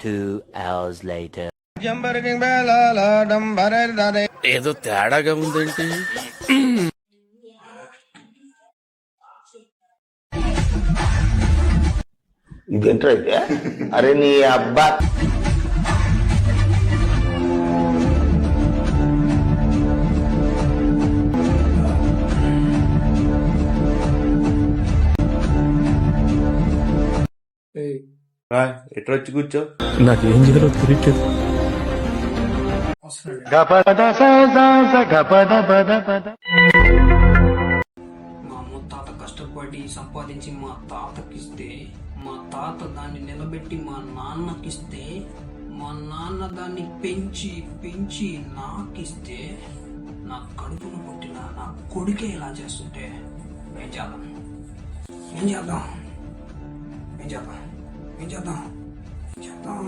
2 hours later. ఏదో తేడాగా ఉందేంటి? ఇదేంట్రా అయితే? అరే నీ అబ్బా ఎట్లా వచ్చి కూర్చో. నాకేం చేయాలో తెలియట్లేదు. మా ముత్తాత కష్టపడి సంపాదించి మా తాతకిస్తే, మా తాత దాన్ని నిలబెట్టి మా నాన్నకిస్తే, మా నాన్న దాన్ని పెంచి పెంచి నాకిస్తే, నా కడుపును పుట్టిన నా కొడుకే ఇలా చేస్తుంటే ఏం చేద్దాం? ఏం చేద్దాం? ఏం చేద్దాం? ఏం చేద్దాం? ఏం చేద్దాం?